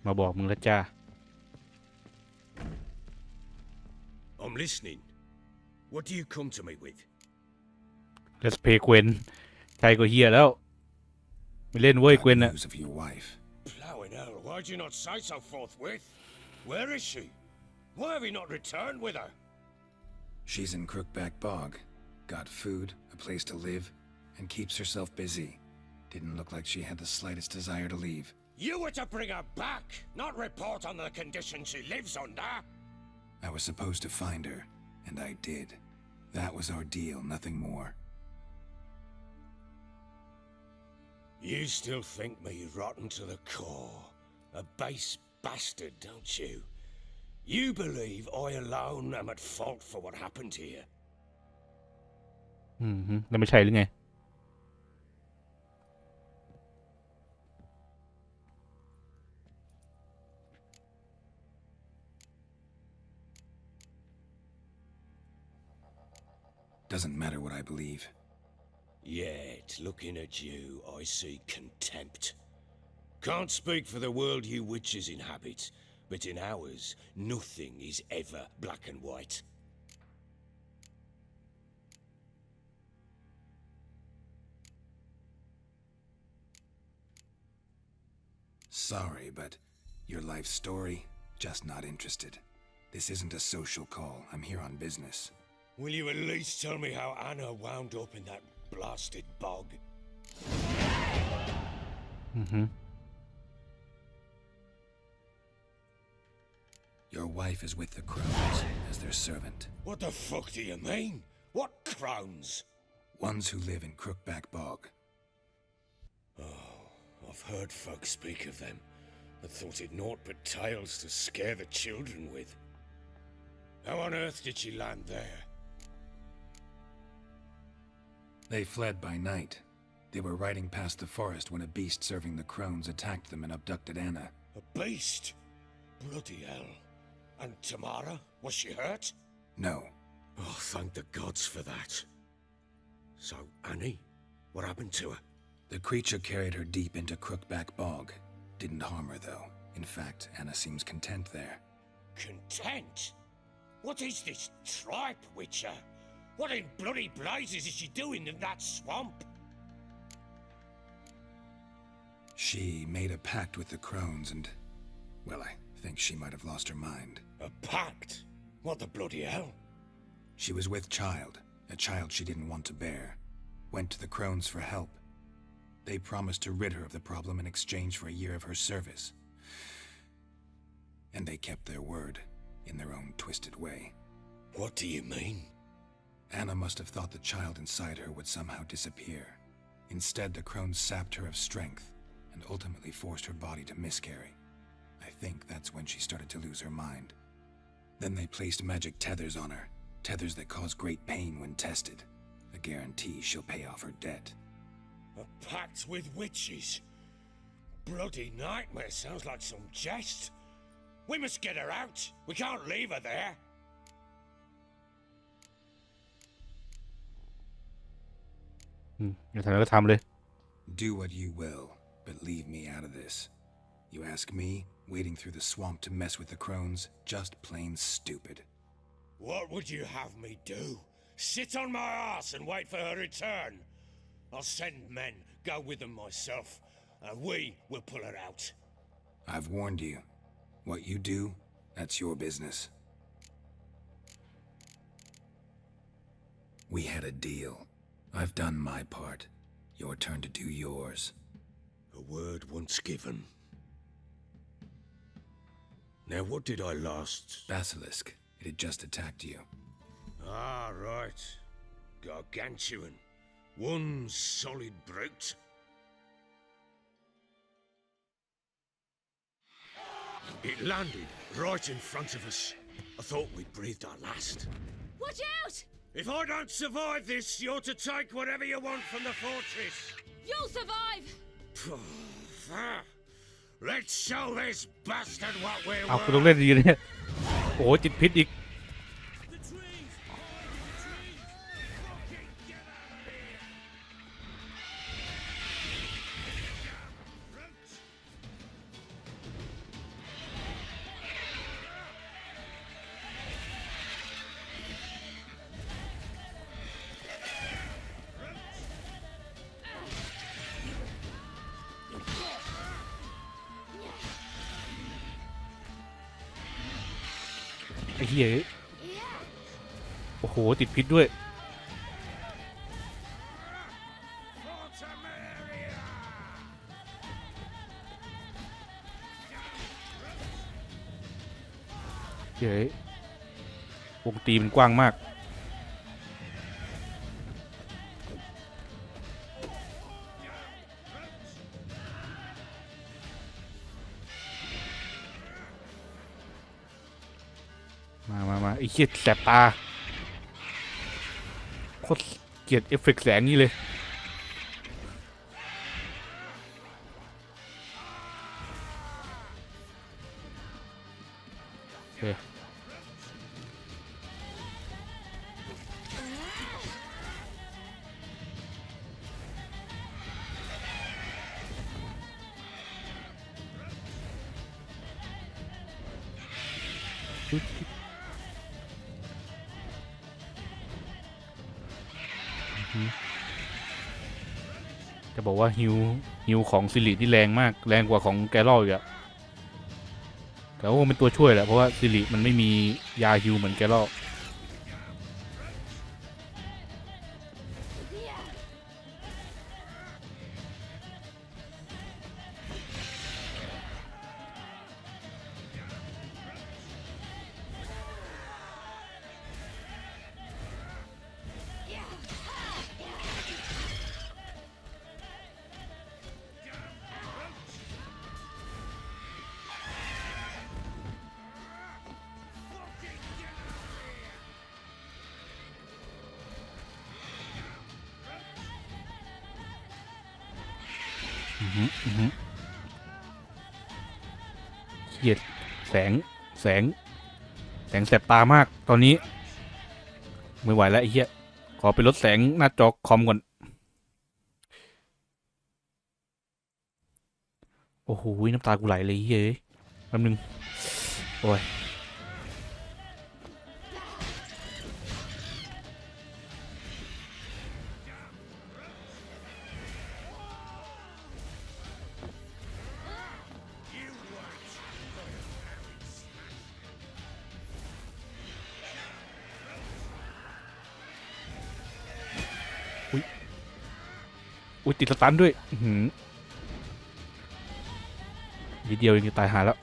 มาบอกมึงแล้วจ้า I'm listening. What do you come to me with? Let's play Gwen ใครก็เฮียแล้วไม่เล่นเว้ย Got เกวนอะ news of your wife. Plowing hell, why'd you not say so forthwith? Where is she? Why have you not returned with her? She's in Crookback Bog. Got food, a place to live, and keeps herself busy. Didn't look like she had the slightest desire to leave. You were to bring her back, not report on the conditions she lives under. I was supposed to find her, and I did. That was our deal, nothing more. You still think me rotten to the core. A base bastard, don't you? You believe I alone am at fault for what happened here. แล้วไม่ใช่หรือไง Doesn't matter what I believe. Yet, looking at you, I see contempt. Can't speak for the world you witches inhabit, but in ours, nothing is ever black and white. Sorry, but your life story, just not interested. This isn't a social call. I'm here on business. Will you at least tell me how Anna wound up in that blasted bog? Your wife is with the Crows as their servant. What the fuck do you mean? What crowns? Ones who live in Crookback Bog. I've heard folk speak of them, but thought it naught but tales to scare the children with. How on earth did she land there? They fled by night. They were riding past the forest when a beast serving the Crones attacked them and abducted Anna. A beast? Bloody hell. And Tamara? Was she hurt? No. Oh, thank the gods for that. So, Annie? What happened to her? The creature carried her deep into Crookback Bog. Didn't harm her, though. In fact, Anna seems content there. Content? What is this tripe, Witcher? What in bloody blazes is she doing in that swamp? She made a pact with the Crones and... well, I think she might have lost her mind. A pact? What the bloody hell? She was with child, a child she didn't want to bear. Went to the Crones for help. They promised to rid her of the problem in exchange for a year of her service. And they kept their word, in their own twisted way. What do you mean? Anna must have thought the child inside her would somehow disappear. Instead, the Crones sapped her of strength and ultimately forced her body to miscarry. I think that's when she started to lose her mind. Then they placed magic tethers on her, tethers that cause great pain when tested. A guarantee she'll pay off her debt. A pact with witches? Bloody nightmare, sounds like some jest. We must get her out. We can't leave her there. Do what you will, but leave me out of this. You ask me, wading through the swamp to mess with the Crones, just plain stupid. What would you have me do? Sit on my ass and wait for her return? I'll send men, go with them myself, and we will pull her out. I've warned you. What you do, that's your business. We had a deal. I've done my part. Your turn to do yours. A word once given. Now what did I last... Basilisk. It had just attacked you. Ah, right. Gargantuan. One solid brute. It landed right in front of us. I thought we'd breathed our last. Watch out! If I don't survive this, you're to take whatever you want from the fortress. You'll survive! Let's show this bastard what we're เอา worth. คุณต้องเล่นดีเนี่ยโอ้จิตพิษอีก Get เหี้ยโอ้โหติดพิษด้วยเฮ้ยวงตีมันกว้างมากมาไอ้เหี้ยแสบตาโคตรเกลียดเอฟเฟกต์แสงนี่เลยโอเคจะบอกว่าฮิวของซิริที่แรงมากแรงกว่าของแกลออีกอะแต่ว่าเป็นตัวช่วยแหละเพราะว่าซิริมันไม่มียาฮิวเหมือนแกลอเหี้ยแสงแสงแสบตามากตอนนี้ไม่ไหวแล้วไอ้เหี้ยขอไปลดแสงหน้าจอคอมก่อนโอ้โหน้ำตากูไหลเลยเฮ้ยแป๊บนึงโอ้ยอุ้ยติดสตันด้วยนิดเดียวเองจะตายหาแล้ว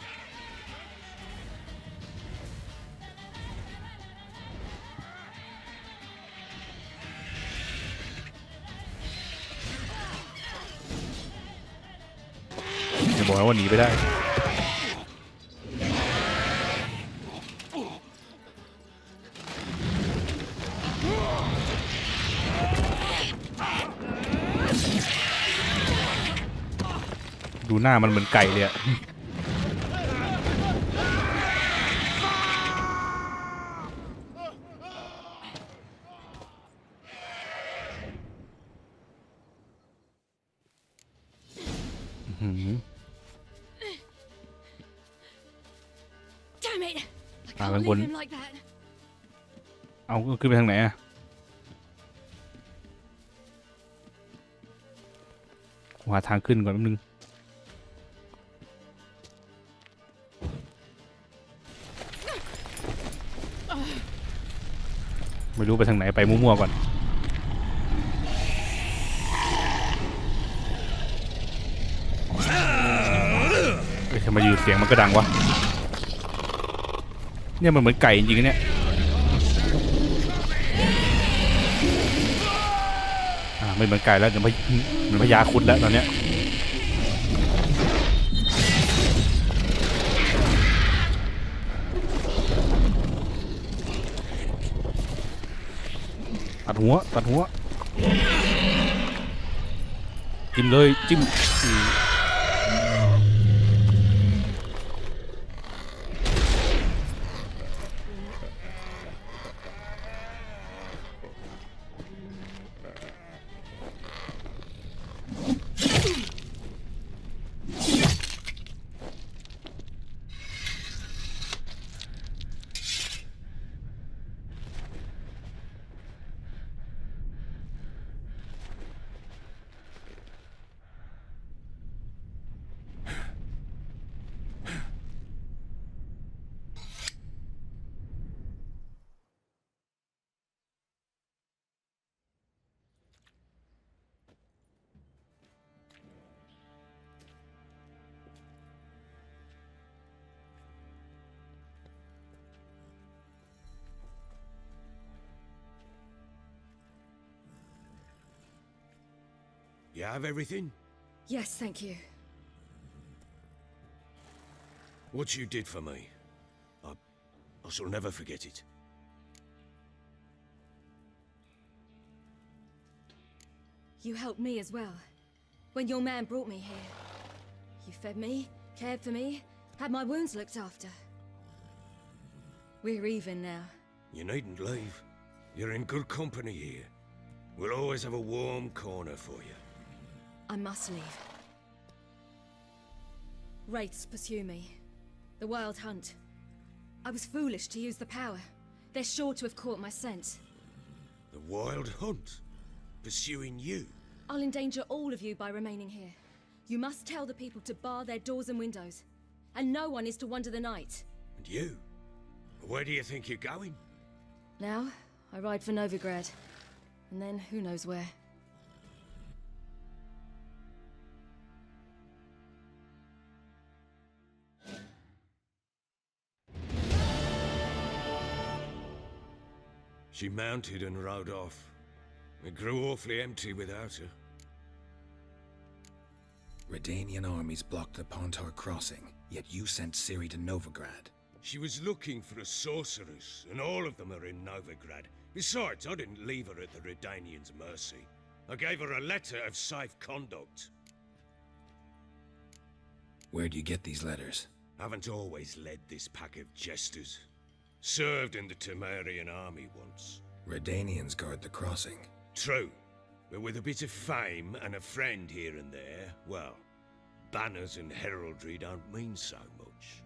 อย่าบอกนะว่าหนีไปได้ดูหน้ามันเหมือนไก่เลยอะDamn it! I ข้าง can't บน leave him like that. เอาขึ้นไปทางไหนอะหาทางขึ้นก่อนแป๊บนึงไม่รู้ไปทางไหนไปมั่วๆก่อนทำไมอยู่เสียงมันก็ดังวะเนี่ยมันเหมือนไก่จริงๆเนี่ยไม่เหมือนไก่แล้วเดี๋ยวเหมือนพญาครุฑแล้วตอนเนี้ยตัดหัวจิ้มเลยจิ้ม have everything? Yes, thank you. What you did for me, I shall never forget it. You helped me as well. When your man brought me here. You fed me, cared for me, had my wounds looked after. We're even now. You needn't leave. You're in good company here. We'll always have a warm corner for you. I must leave. Wraiths pursue me. The Wild Hunt. I was foolish to use the power. They're sure to have caught my scent. The Wild Hunt? Pursuing you? I'll endanger all of you by remaining here. You must tell the people to bar their doors and windows. And no one is to wander the night. And you? Where do you think you're going? Now, I ride for Novigrad. And then who knows where. She mounted and rode off. It grew awfully empty without her. Redanian armies blocked the Pontar crossing, yet you sent Ciri to Novigrad. She was looking for a sorceress, and all of them are in Novigrad. Besides, I didn't leave her at the Redanians' mercy. I gave her a letter of safe conduct. Where'd you get these letters? Haven't always led this pack of jesters. Served in the Temerian army once. Redanians guard the crossing. True, but with a bit of fame and a friend here and there, well, banners and heraldry don't mean so much.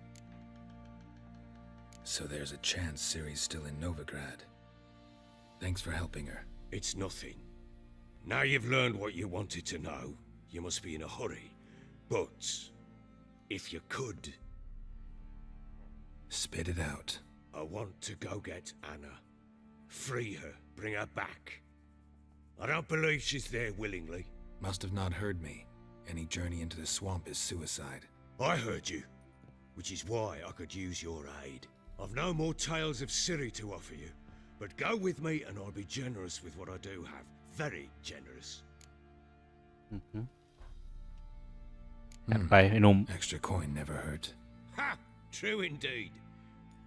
So there's a chance Ciri's still in Novigrad. Thanks for helping her. It's nothing. Now you've learned what you wanted to know, you must be in a hurry. But, if you could... Spit it out. I want to go get Anna. Free her, bring her back. I don't believe she's there willingly. Must have not heard me. Any journey into the swamp is suicide. I heard you, which is why I could use your aid. I've no more tales of Ciri to offer you, but go with me and I'll be generous with what I do have. Very generous. จัดไปไอ้หนุ่ม Extra coin never hurt. Ha! True indeed.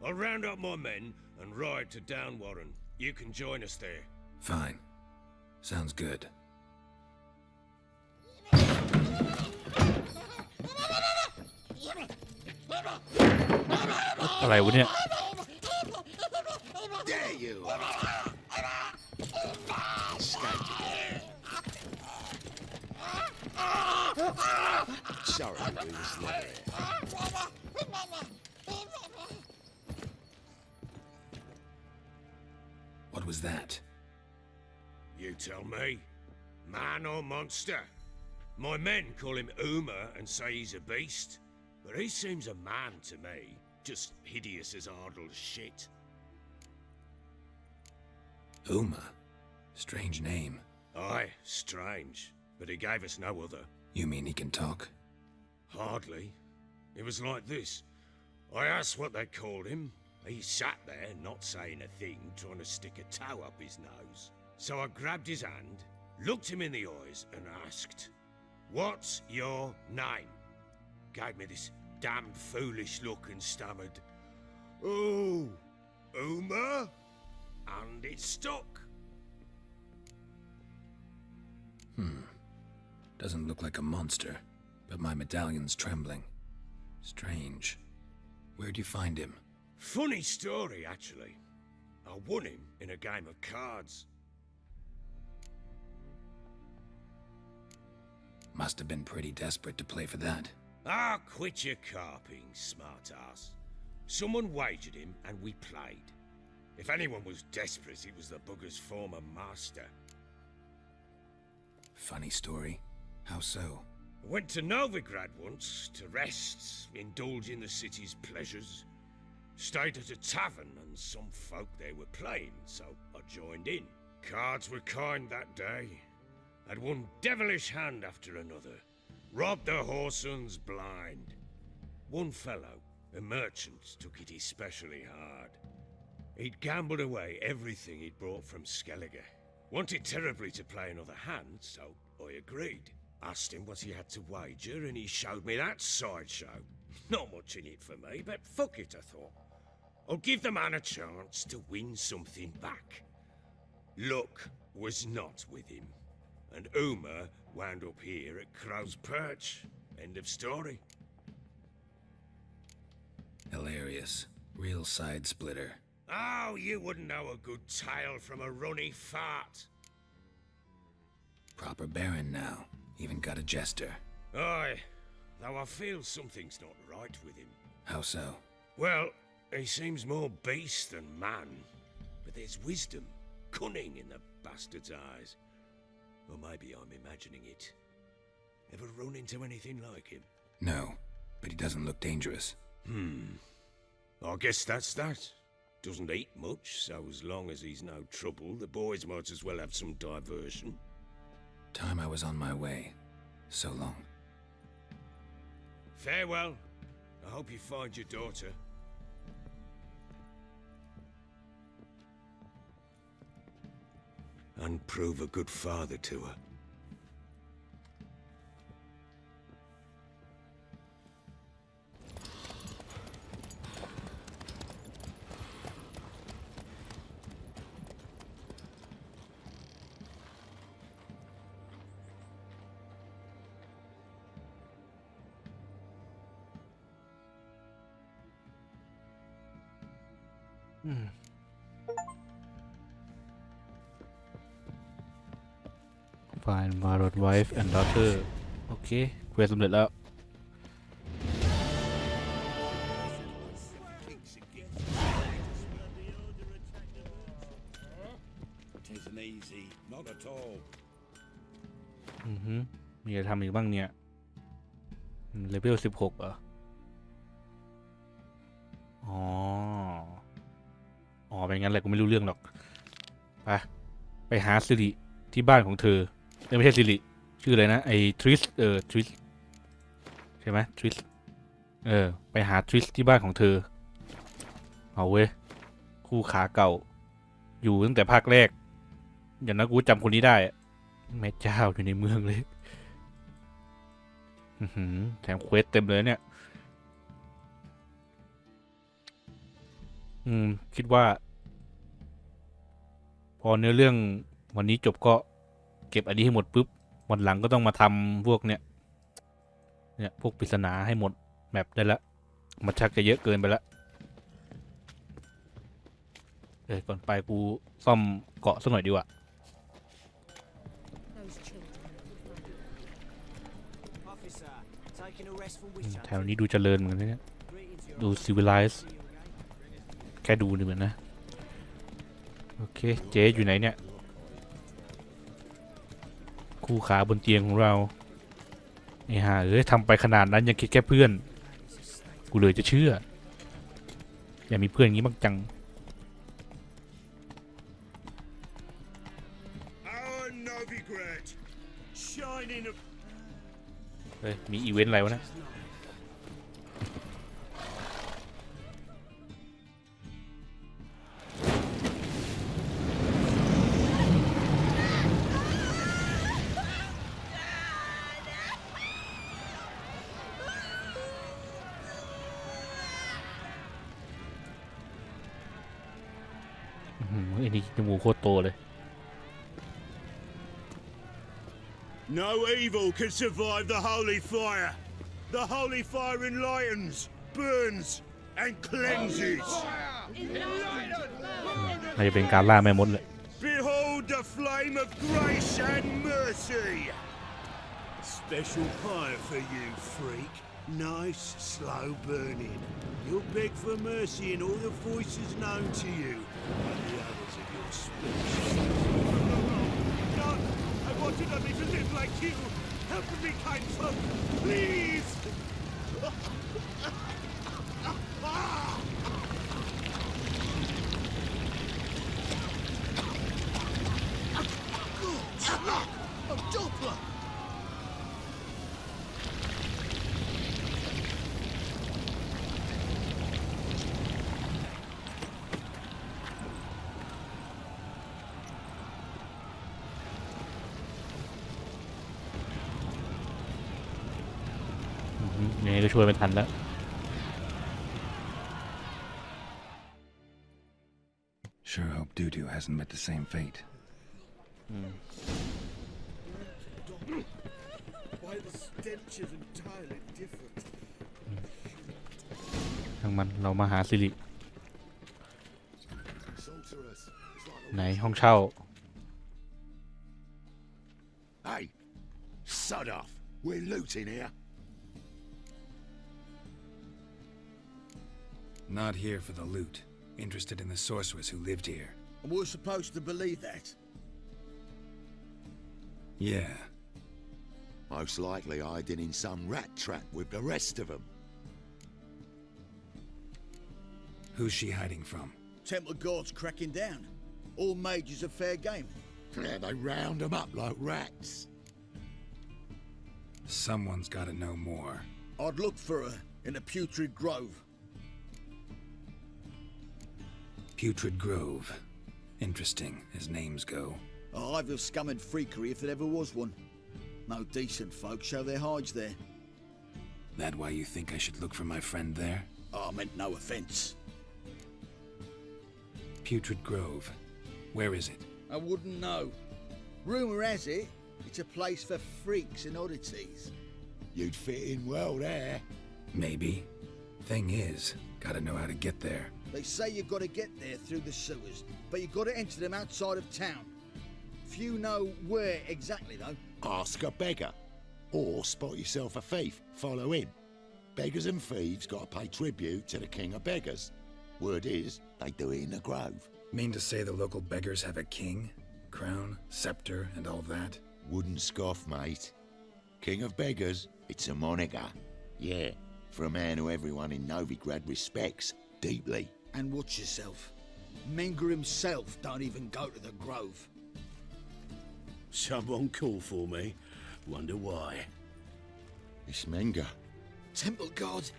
I'll round up my men and ride to Downwarren. You can join us there. Fine. Sounds good. อะไรวะเนี่ย There you are. Sorry, we was never here. What was that? You tell me. Man or monster? My men call him Uma and say he's a beast, but he seems a man to me. Just hideous as Ardle's shit. Uma? Strange name. Aye, strange, but he gave us no other. You mean he can talk? Hardly. It was like this. I asked what they called him. He sat there, not saying a thing, trying to stick a toe up his nose. So I grabbed his hand, looked him in the eyes, and asked, "What's your name?" Gave me this damned foolish look and stammered, "Oh, Uma?" And it stuck. Doesn't look like a monster, but my medallion's trembling. Strange. Where'd you find him? Funny story, actually. I won him in a game of cards. Must have been pretty desperate to play for that. Ah, quit your carping, smart-ass. Someone wagered him and we played. If anyone was desperate, it was the bugger's former master. Funny story. How so? I went to Novigrad once to rest, indulge in the city's pleasures. Stayed at a tavern and some folk there were playing, so I joined in. Cards were kind that day. Had one devilish hand after another. Robbed the whoresons blind. One fellow, a merchant, took it especially hard. He'd gambled away everything he'd brought from Skellige. Wanted terribly to play another hand, so I agreed. Asked him what he had to wager, and he showed me that sideshow. Not much in it for me, but fuck it, I thought. I'll give the man a chance to win something back. Luck was not with him, and Uma wound up here at Crow's Perch. End of story. Hilarious. Real side splitter. Oh, you wouldn't know a good tale from a runny fart. Proper Baron now. Even got a jester. Aye, though I feel something's not right with him. How so? Well, he seems more beast than man, but there's wisdom, cunning in the bastard's eyes. Or maybe I'm imagining it. Ever run into anything like him? No, but he doesn't look dangerous. I guess that's that. Doesn't eat much, so as long as he's no trouble, the boys might as well have some diversion. Time I was on my way. So long. Farewell. I hope you find your daughter. And prove a good father to her. Find borrowed wife and daughter โอเคเควสสำเร็จแล้ว 'Tisn't easy, not at all. มีอะไรทำอีกบ้างเนี่ยเลเวล16เหรออ๋อเป็นงั้นแหละกูไม่รู้เรื่องหรอกไปหาสิริที่บ้านของเธอไม่ใช่สิริชื่ออะไรนะไอ้ทริสทริสใช่ไหมทริสไปหาทริสที่บ้านของเธอเอาเว้ยคู่ขาเก่าอยู่ตั้งแต่ภาคแรกอย่างนั้นกูจำคนนี้ได้แม่เจ้าอยู่ในเมืองเลยแถมเควสเต็มเลยเนี่ยคิดว่าพอเนื้อเรื่องวันนี้จบก็เก็บอันนี้ให้หมดปุ๊บวันหลังก็ต้องมาทำพวกเนี่ยพวกปริศนาให้หมดแมปได้ละมันชักจะเยอะเกินไปละก่อนไปกูซ่อมเกาะสักหน่อยดีกว่าแถวนี้ดูเจริญเหมือนกันเนี่ยดูซีวิไลซ์แค่ดูนี่เหมือนนะโอเคเจ๊อยู่ไหนเนี่ยคู่ขาบนเตียงของเราไอ้ห่าทำไปขนาดนั้นยังคิดแค่เพื่อนกูเลยจะเชื่ออย่ามีเพื่อนอย่างนี้บ้างจังมีอีเวนต์อะไรวะนะไอ้นี่จมูกโคตรโตเลย No evil can survive the holy fire. The holy fire enlightens, burns, and cleanses. น่าจะเป็นการล่าแม่มดเลย Behold the flame of grace and mercy. Special fire for you, freak. Nice, slow burning. You'll beg for mercy in all the voices known to you and the others of your species. No, I wanted only to live like you. Help me, kind folk, please. A Doppler. โ ยังไงก็ช่วยไม่ทันแล้ว Sure hope Dudu hasn't met the same fate. Why the stench is entirely different. ทั้งมันเรามาหาสิริไหนห้องเช่า Hey, sod off. We're looting here. Not here for the loot. Interested in the sorceress who lived here. And we're supposed to believe that. Yeah. Most likely hiding in some rat trap with the rest of them. Who's she hiding from? Temple guards cracking down. All mages are fair game. Yeah, they round them up like rats. Someone's got to know more. I'd look for her in a putrid grove. Putrid Grove. Interesting, as names go. A hive of scum and freakery if there ever was one. No decent folk show their hides there. That why you think I should look for my friend there? I meant no offence. Putrid Grove. Where is it? I wouldn't know. Rumour has it, it's a place for freaks and oddities. You'd fit in well there. Maybe. Thing is, gotta know how to get there. They say you've got to get there through the sewers, but you've got to enter them outside of town. Few know where exactly, though. Ask a beggar. Or spot yourself a thief. Follow him. Beggars and thieves got to pay tribute to the king of beggars. Word is, they do it in the grove. Mean to say the local beggars have a king, crown, scepter, and all that? Wouldn't scoff, mate. King of beggars, it's a moniker. Yeah, for a man who everyone in Novigrad respects deeply. And watch yourself. Menger himself don't even go to the grove. Someone call for me. Wonder why. It's Menger. Temple guard.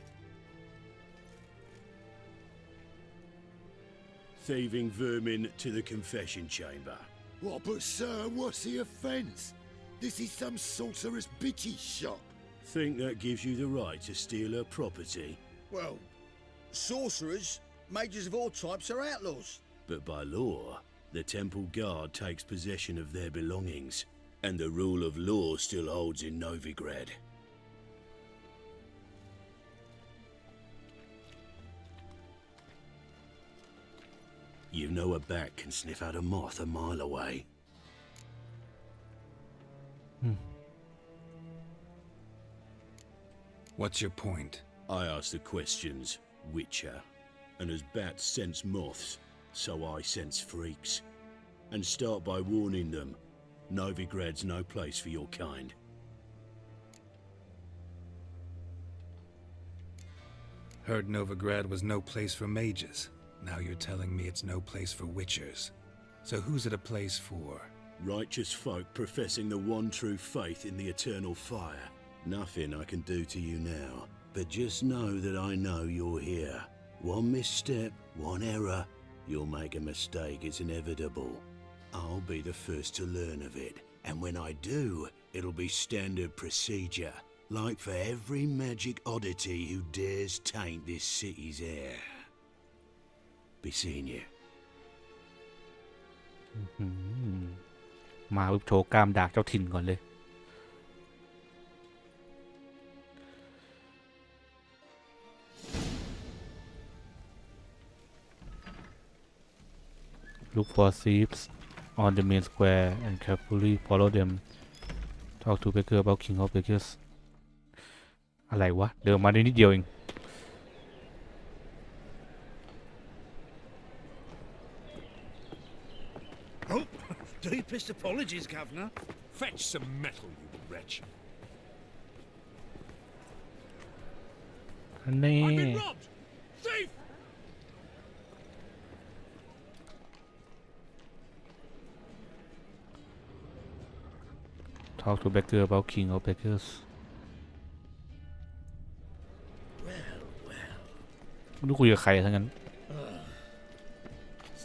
Thieving vermin to the confession chamber. What, but sir, what's the offence? This is some sorcerer's bitchy shop. Think that gives you the right to steal her property? Well, sorcerers, mages of all types are outlaws. But by law, the temple guard takes possession of their belongings, and the rule of law still holds in Novigrad. You know a bat can sniff out a moth a mile away. What's your point? I ask the questions, Witcher, and as bats sense moths, so I sense freaks. And start by warning them, Novigrad's no place for your kind. Heard Novigrad was no place for mages. Now you're telling me it's no place for witchers. So who's it a place for? Righteous folk professing the one true faith in the eternal fire. Nothing I can do to you now, but just know that I know you're here. One misstep, one error, you'll make a mistake, it's inevitable. I'll be the first to learn of it, and when I do, it'll be standard procedure, like for every magic oddity who dares taint this city's air. Be seeing you. มาปุ๊บโชว์กล้ามดากเจ้าถิ่นก่อนเลย Look for thieves on the main square and carefully follow them. Talk to beggar about king of beggars. อะไรวะ เดินมาได้นิดเดียวเอง Oh, deepest apologies, Governor. Fetch some metal, you wretch. อันนี้ I've been robbed! Thief! Talk to beggar about king of beggars. Well, well. ไม่รู้คุยกับใครทั้งนั้น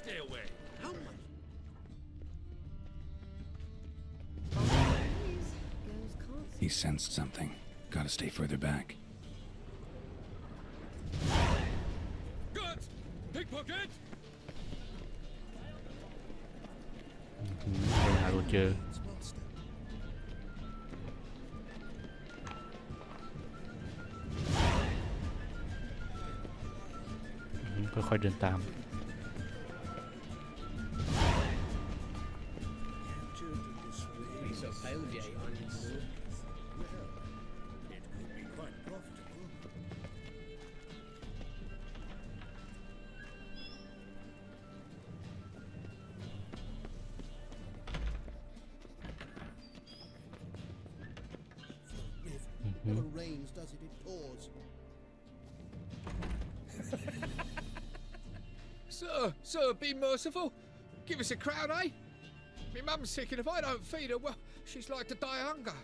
Stay away. How much? He sensed something. Gotta stay further back. pickpocket! หาโดนเจอค่อยๆเดินตาม Never rains, does it? It pours. Sir, be merciful. Give us a crown, eh? Me mum's sick, and if I don't feed her, well, she's like to die of hunger.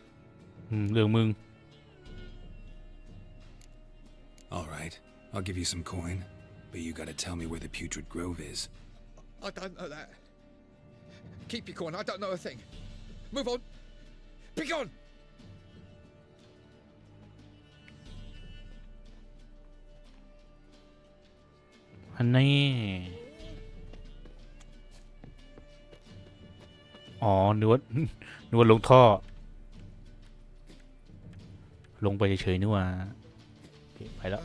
เรื่องมึง All right, I'll give you some coin, but you gotta tell me where the putrid grove is. I don't know that. Keep your coin. I don't know a thing. Move on. Be gone. อันนี้อ๋อนึกว่า นึกว่าลงท่อ ลงไปเฉยๆนึกว่าโอเคไปแล้ว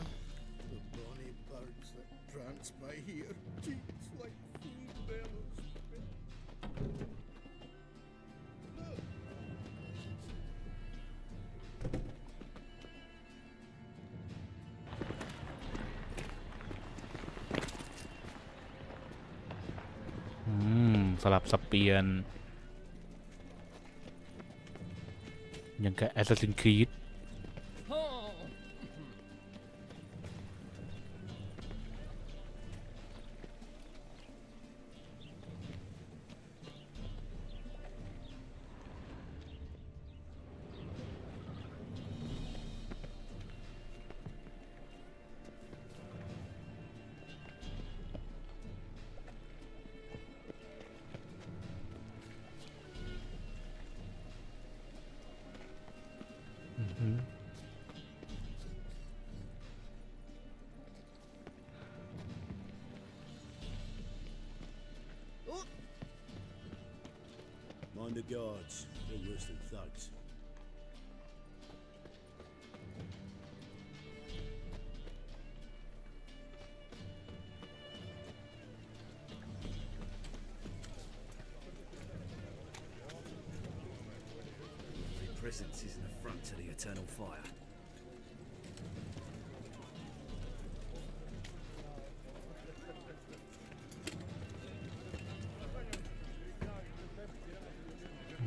The bonny birds that prance by here, cheeks like full bellows. สลับสับเปลี่ยนอย่างกับ Assassin's Creed Mind the guards. They're worse than thugs. Your presence is an affront to the eternal fire.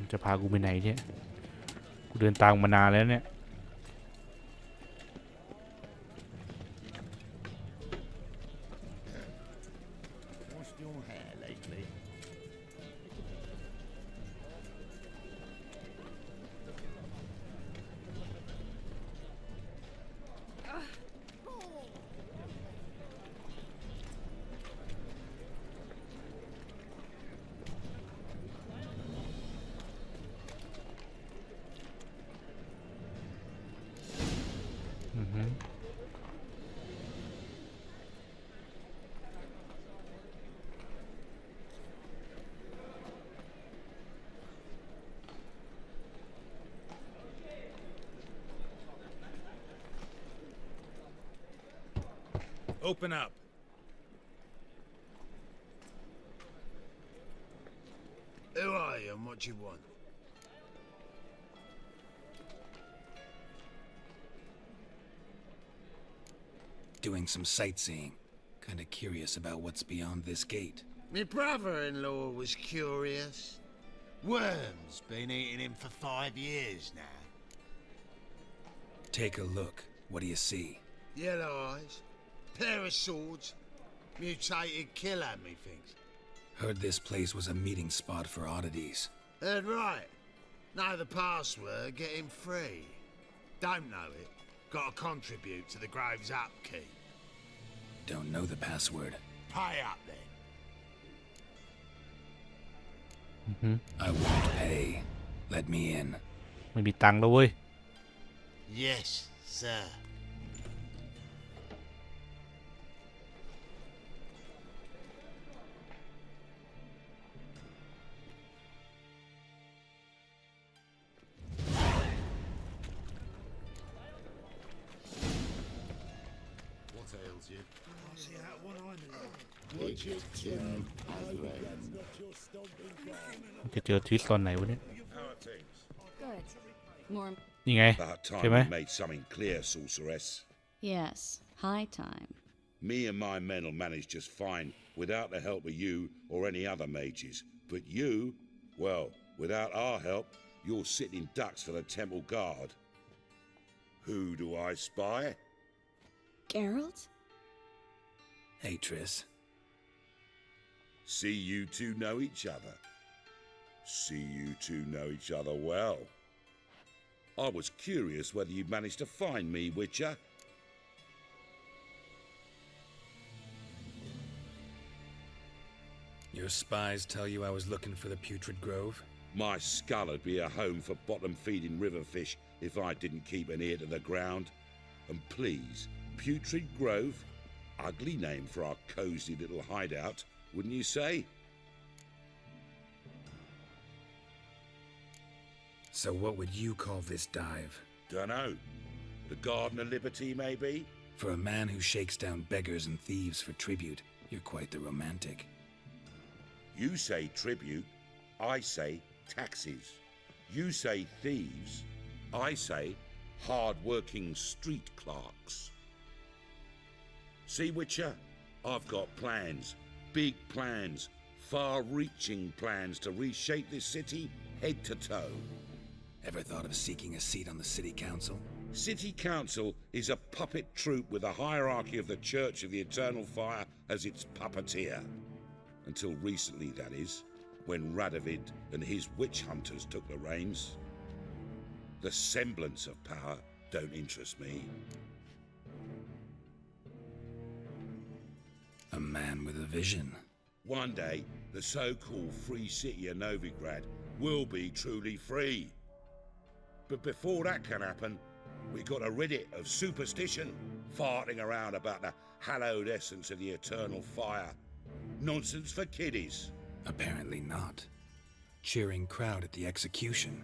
ๆจะพากูไปไหนเนี่ยกูเดินตามมานานแล้วเนี่ย Washed your hair lately? Open up. Who are you and what do you want? Doing some sightseeing. Kinda curious about what's beyond this gate. My brother-in-law was curious. Worms been eating him for 5 years now. Take a look. What do you see? Yellow eyes, pair of swords, mutated killer, methinks. Heard this place was a meeting spot for oddities. Heard right. Know the password, get him free. Don't know it, gotta contribute to the Grove's upkeep. Don't know the password. Pay up then. I won't pay. Let me in. ไม่มีตังค์แล้วเว้ย Yes, sir. tells you. Can't see out one eye, my lord. จะเจอทริสตอนไหนวะเนี่ย How are things? Good. More. นี่ไง About time ใช่ไหม we made something clear, sorceress. Yes. High time. Me and my men will manage just fine without the help of you or any other mages. But you, well, without our help, you're sitting ducks for the temple guard. Who do I spy? Geralt? Hey, Triss. See you two know each other. See you two know each other well. I was curious whether you'd managed to find me, Witcher. Your spies tell you I was looking for the Putrid Grove? My skull'd be a home for bottom-feeding river fish if I didn't keep an ear to the ground. And please, Putrid Grove, ugly name for our cosy little hideout, wouldn't you say? So what would you call this dive? Dunno. The Garden of Liberty, maybe? For a man who shakes down beggars and thieves for tribute, you're quite the romantic. You say tribute, I say taxes. You say thieves, I say hard-working street clerks. See, Witcher, I've got plans, big plans, far-reaching plans to reshape this city head to toe. Ever thought of seeking a seat on the city council? City Council is a puppet troupe with a hierarchy of the Church of the Eternal Fire as its puppeteer. Until recently, that is, when Radovid and his witch hunters took the reins. The semblance of power don't interest me. A man with a vision. One day, the so-called free city of Novigrad will be truly free. But before that can happen, we got to rid it of superstition, farting around about the hallowed essence of the eternal fire. Nonsense for kiddies. Apparently not. Cheering crowd at the execution.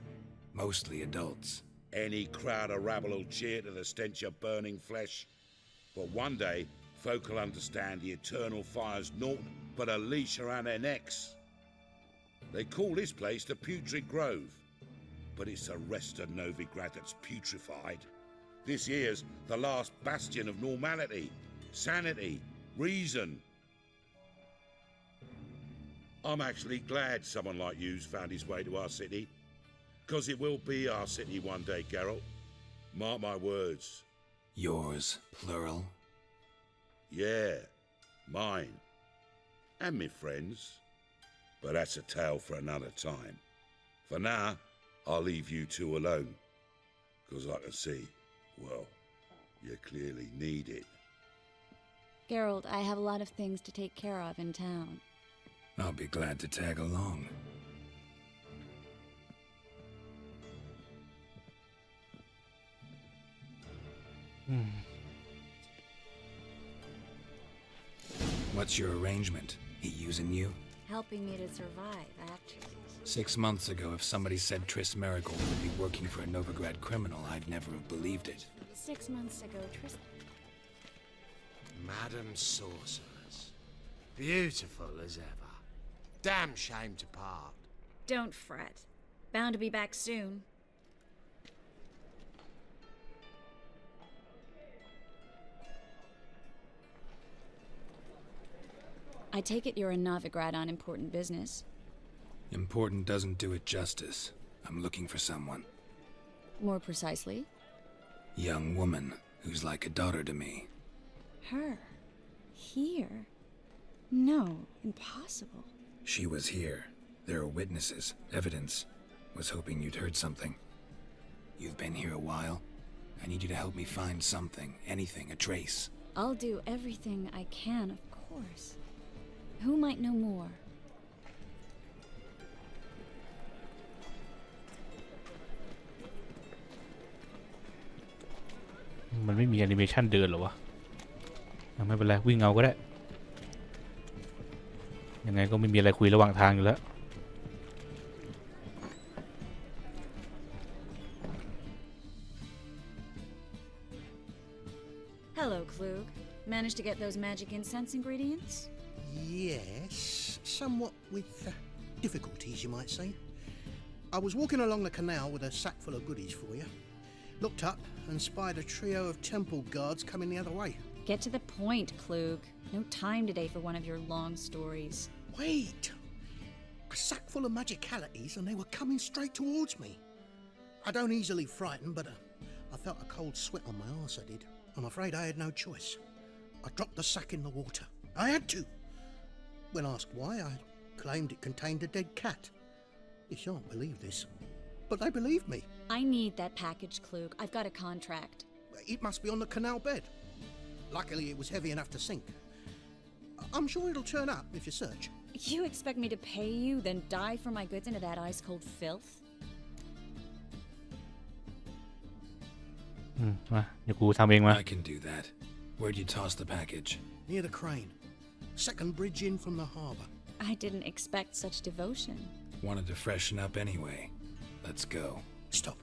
Mostly adults. Any crowd of rabble will cheer to the stench of burning flesh. But one day, folk will understand the eternal fire's naught but a leash around their necks. They call this place the Putrid Grove. But it's the rest of Novigrad that's putrefied. This here's the last bastion of normality, sanity, reason. I'm actually glad someone like you's found his way to our city. 'Cause it will be our city one day, Geralt. Mark my words. Yours, plural. Yeah, mine. And me friends. But that's a tale for another time. For now, I'll leave you two alone. 'Cause I can see, well, you clearly need it. Geralt, I have a lot of things to take care of in town. I'll be glad to tag along. What's your arrangement? He using you? Helping me to survive, actually. 6 months ago, if somebody said Triss Merigold would be working for a Novigrad criminal, I'd never have believed it. 6 months ago, Tristan. Madam Sorceress. Beautiful as ever. Damn shame to part. Don't fret. Bound to be back soon. I take it you're in Novigrad on important business. Important doesn't do it justice. I'm looking for someone. More precisely? Young woman who's like a daughter to me. Her? Here? No, impossible. She was here. There are witnesses, evidence. Was hoping you'd heard something. You've been here a while. I need you to help me find something, anything, a trace. I'll do everything I can, of course. Who might know more? มันไม่มีแอนิเมชันเดินเหรอวะไม่เป็นไรวิ่งเอาก็ได้ยังไงก็ไม่มีอะไรคุยระหว่างทางอยู่แล้ว Hello, Klug. Managed to get those magic incense ingredients? Yes, somewhat with difficulties, you might say. I was walking along the canal with a sack full of goodies for you. Looked up and spied a trio of temple guards coming the other way. Get to the point, Klug. No time today for one of your long stories. Wait! A sack full of magicalities and they were coming straight towards me. I don't easily frighten, but I felt a cold sweat on my arse, I did. I'm afraid I had no choice. I dropped the sack in the water. I had to. When asked why, I claimed it contained a dead cat. You shan't believe this, but they believed me. I need that package, Klug. I've got a contract. It must be on the canal bed. Luckily, it was heavy enough to sink. I'm sure it'll turn up if you search. You expect me to pay you, then dive for my goods into that ice-cold filth? มาเดี๋ยวกูทำเองมา I can do that. Where'd you toss the package? Near the crane. Second bridge in from the harbour. I didn't expect such devotion. Wanted to freshen up anyway. Let's go. Stop.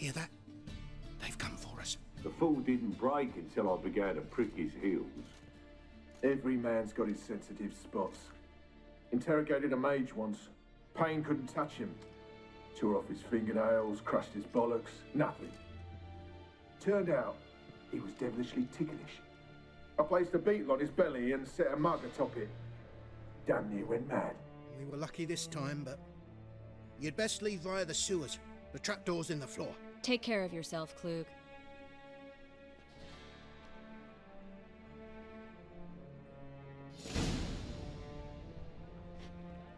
Hear that? They've come for us. The fool didn't break until I began to prick his heels. Every man's got his sensitive spots. Interrogated a mage once. Pain couldn't touch him. Tore off his fingernails, crushed his bollocks, nothing. Turned out he was devilishly ticklish. I placed a beetle on his belly and set a mug atop it. Damn near went mad. We were lucky this time, but you'd best leave via the sewers. The trapdoor's in the floor. Take care of yourself, Klug.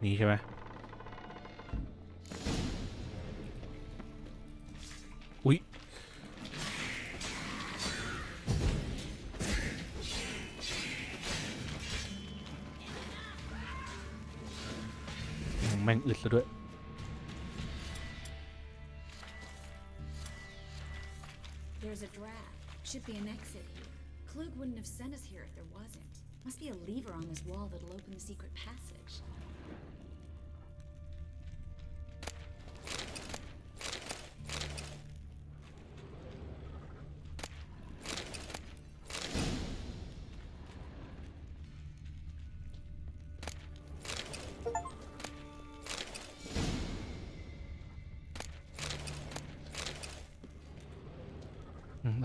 นี่ใช่ไหมอุ๊ยแม่งอึดซะด้วย There's a draft. Should be an exit here. Klug wouldn't have sent us here if there wasn't. Must be a lever on this wall that'll open the secret passage.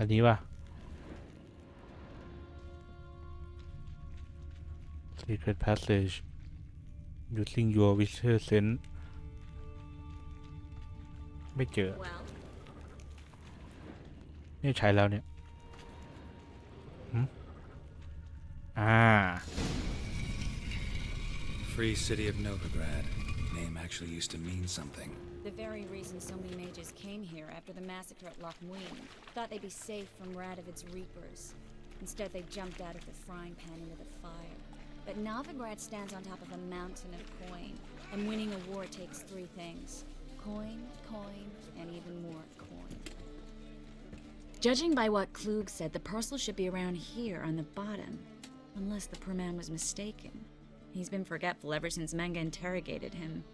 อันนี้ป่ะ Secret Passage using your visual sense ไม่เจอนี่ใช้แล้วเนี่ยFree City of Novigrad. Name actually used to mean something. The very reason so many mages came here after the massacre at Loch Muin. Thought they'd be safe from Radovid's reapers. Instead, they jumped out of the frying pan into the fire. But Novigrad stands on top of a mountain of coin, and winning a war takes three things: coin, coin, and even more coin. Judging by what Klug said, the parcel should be around here on the bottom, unless the poor man was mistaken. He's been forgetful ever since Manga interrogated him.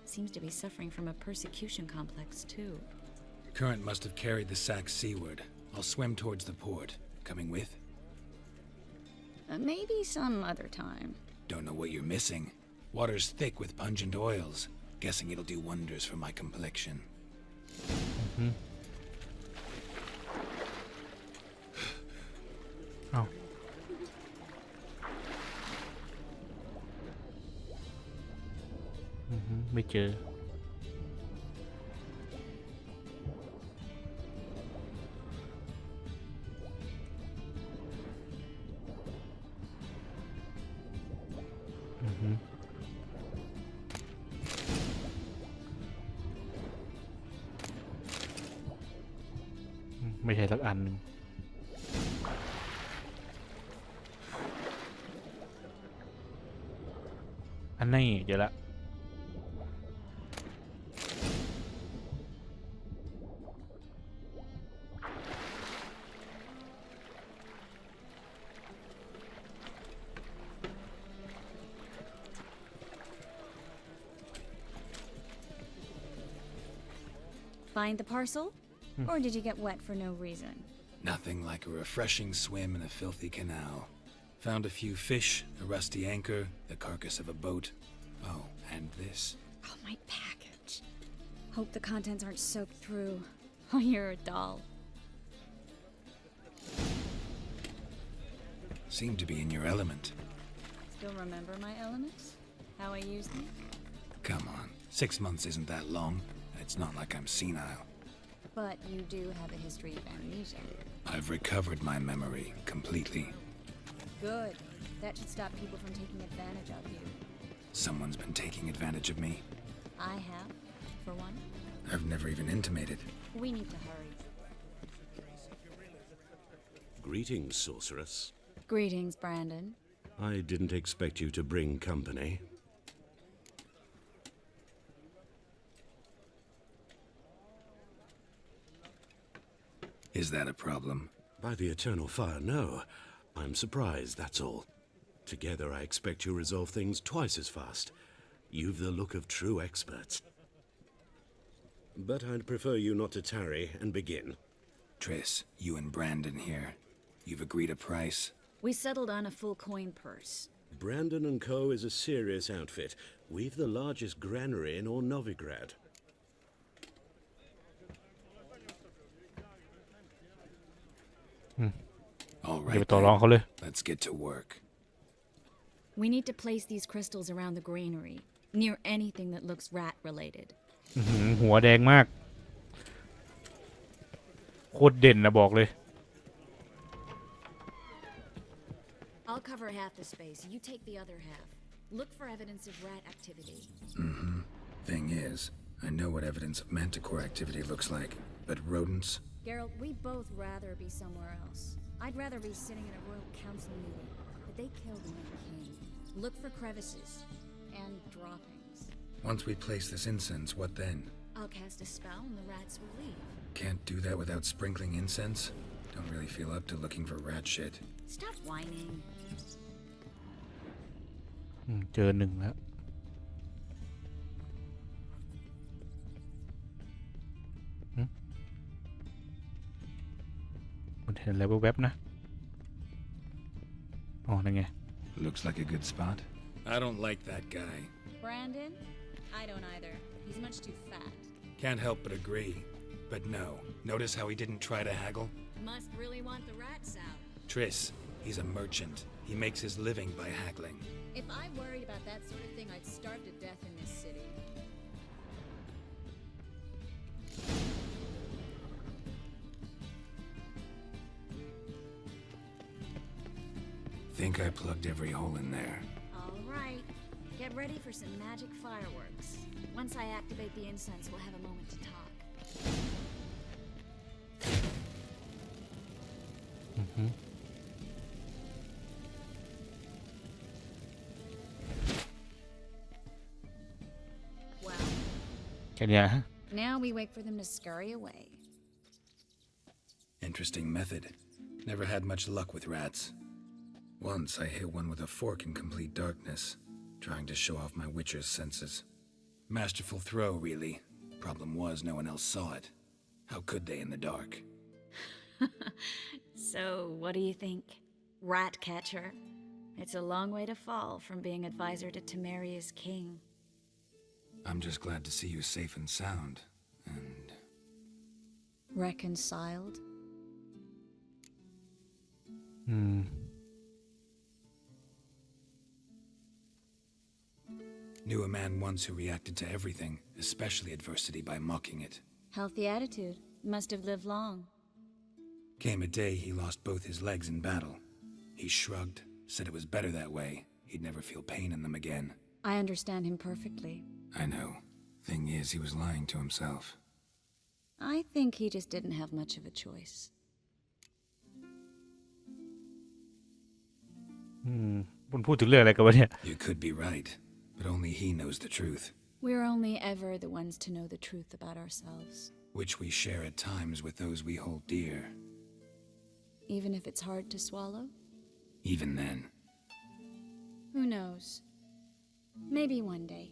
Seems to be suffering from a persecution complex, too. Current must have carried the sack seaward. I'll swim towards the port. Coming with? Maybe some other time. Don't know what you're missing. Water's thick with pungent oils. Guessing it'll do wonders for my complexion. Oh. ไม่เจอไม่ใช่สักอันหนึ่งอันนี้เดี๋ยวละFind the parcel? Or did you get wet for no reason? Nothing like a refreshing swim in a filthy canal. Found a few fish, a rusty anchor, the carcass of a boat. Oh, and this. Oh, my package. Hope the contents aren't soaked through. Oh, you're a doll. Seem to be in your element. Still remember my elements? How I use them? Come on, 6 months isn't that long. It's not like I'm senile. But you do have a history of amnesia. I've recovered my memory completely. Good. That should stop people from taking advantage of you. Someone's been taking advantage of me. I have, for one. I've never even intimated. We need to hurry. Greetings, sorceress. Greetings, Brandon. I didn't expect you to bring company. Is that a problem? By the eternal fire, no. I'm surprised, that's all. Together, I expect you resolve things twice as fast. You've the look of true experts. But I'd prefer you not to tarry and begin. Triss, you and Brandon here. You've agreed a price? We settled on a full coin purse. Brandon & Co. is a serious outfit. We've the largest granary in all Novigrad. All อย่า right, ไปต่อรองเขาเลย let's get to work. We need to place these crystals around the granary, near anything that looks rat-related. หัวแดงมากโคตรเด่นนะบอกเลย I'll cover half the space. You take the other half. Look for evidence of rat activity. Thing is, I know what evidence of manticore activity looks like, but rodents? Geralt, we'd both rather be somewhere else. I'd rather be sitting in a royal council meeting, but they killed my king. Look for crevices and droppings. Once we place this incense, what then? I'll cast a spell and the rats will leave. Can't do that without sprinkling incense? Don't really feel up to looking for rat shit. Stop whining. เจอหนึ่งแล้วมันเห็นอะไรแวบๆนะอ๋อนั่นไง Looks like a good spot. I don't like that guy. Brandon? I don't either. He's much too fat. Can't help but agree. But no, notice how he didn't try to haggle? Must really want the rats out. Triss, he's a merchant. He makes his living by haggling. If I worried about that sort of thing, I'd starve to death in this city. Think I plugged every hole in there. All right. Get ready for some magic fireworks. Once I activate the incense, we'll have a moment to talk. Well, แค่เนี้ย now we wait for them to scurry away. Interesting method. Never had much luck with rats. Once I hit one with a fork in complete darkness, trying to show off my witcher's senses. Masterful throw, really. Problem was, no one else saw it. How could they in the dark? So, what do you think? Rat catcher? It's a long way to fall from being advisor to Temeria's king. I'm just glad to see you safe and sound, and... Reconciled? Knew a man once who reacted to everything, especially adversity, by mocking it. Healthy attitude. Must have lived long. Came a day he lost both his legs in battle. He shrugged, said it was better that way. He'd never feel pain in them again. I understand him perfectly. I know. Thing is, he was lying to himself. I think he just didn't have much of a choice. คุณพูดถึงเรื่องอะไรกันวะเนี่ย You could be right, but only he knows the truth. We're only ever the ones to know the truth about ourselves. Which we share at times with those we hold dear. Even if it's hard to swallow? Even then. Who knows? Maybe one day.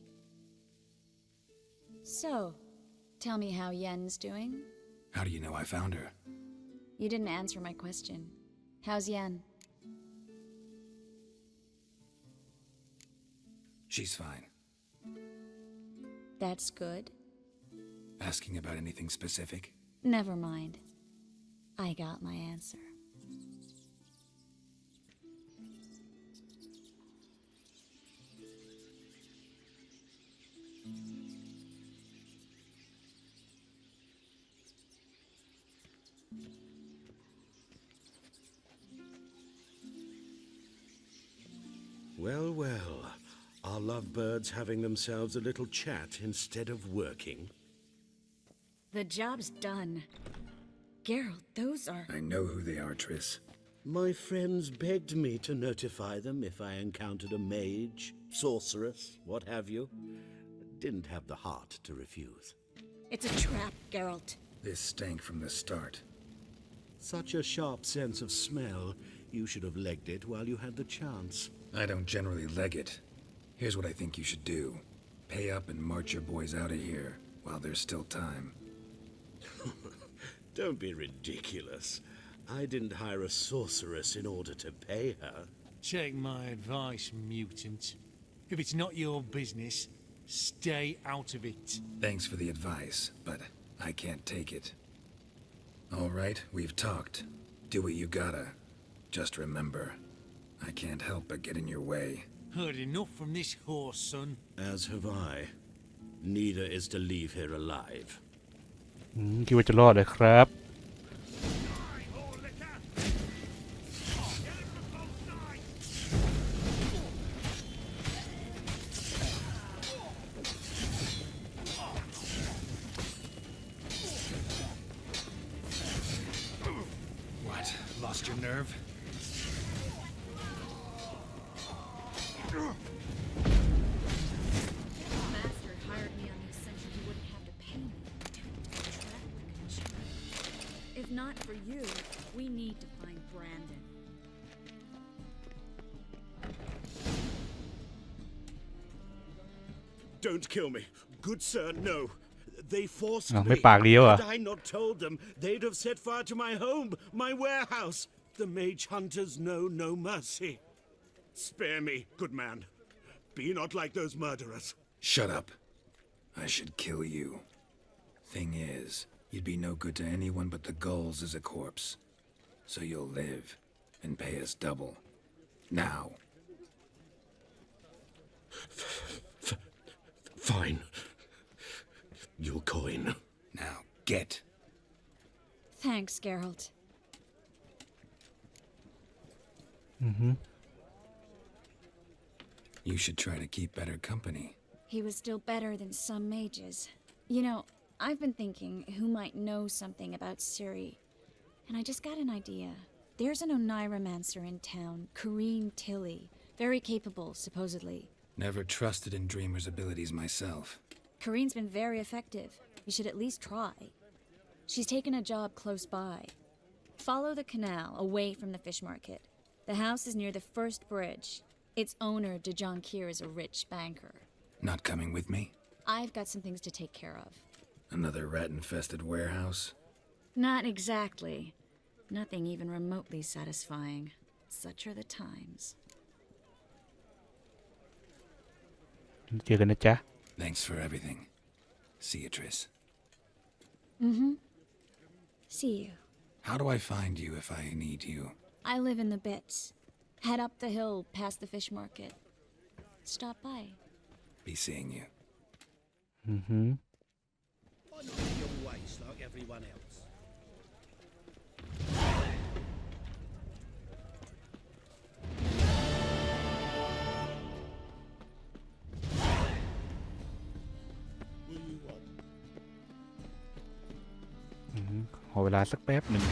So, tell me how Yen's doing? How do you know I found her? You didn't answer my question. How's Yen? She's fine. That's good. Asking about anything specific? Never mind. I got my answer. Well, well. Are lovebirds having themselves a little chat instead of working? The job's done. Geralt, those are... I know who they are, Triss. My friends begged me to notify them if I encountered a mage, sorceress, what have you. Didn't have the heart to refuse. It's a trap, Geralt. This stank from the start. Such a sharp sense of smell. You should have legged it while you had the chance. I don't generally leg it. Here's what I think you should do. Pay up and march your boys out of here while there's still time. Don't be ridiculous. I didn't hire a sorceress in order to pay her. Take my advice, mutant. If it's not your business, stay out of it. Thanks for the advice, but I can't take it. All right, we've talked. Do what you gotta. Just remember, I can't help but get in your way. Heard enough from this horse, son. As have I. Neither is to leave here alive. คิดว่าจะรอดเลยครับ What? Lost your nerve? Master hired me on the assumption he wouldn't have to pay me. Trap like a child. If not for you, we need to find Brandon. Don't kill me. Good sir, no. They forced ไม่ me. ปากเดียวอ่ะ Had I not told them, they'd have set fire to my home, my warehouse. The mage hunters know no mercy. Spare me, good man. Be not like those murderers. Shut up. I should kill you. Thing is, you'd be no good to anyone but the gulls as a corpse. So you'll live and pay us double. Now. Fine. Your coin. Now, get. Thanks, Geralt. You should try to keep better company. He was still better than some mages. You know, I've been thinking who might know something about Ciri. And I just got an idea. There's an Oneiromancer in town, Corrine Tilly. Very capable, supposedly. Never trusted in Dreamer's abilities myself. Corrine's been very effective. You should at least try. She's taken a job close by. Follow the canal away from the fish market. The house is near the first bridge. Its owner, Dejon Kier, is a rich banker. Not coming with me? I've got some things to take care of. Another rat-infested warehouse? Not exactly. Nothing even remotely satisfying. Such are the times. เจอกันนะจ๊ะ Thanks for everything. See you, Triss. See you. How do I find you if I need you? I live in the Bits. Head up the hill past the fish market. Stop by. Be seeing you. Why not live your ways like everyone else? ขอเวลาสักแป๊บหนึ่ง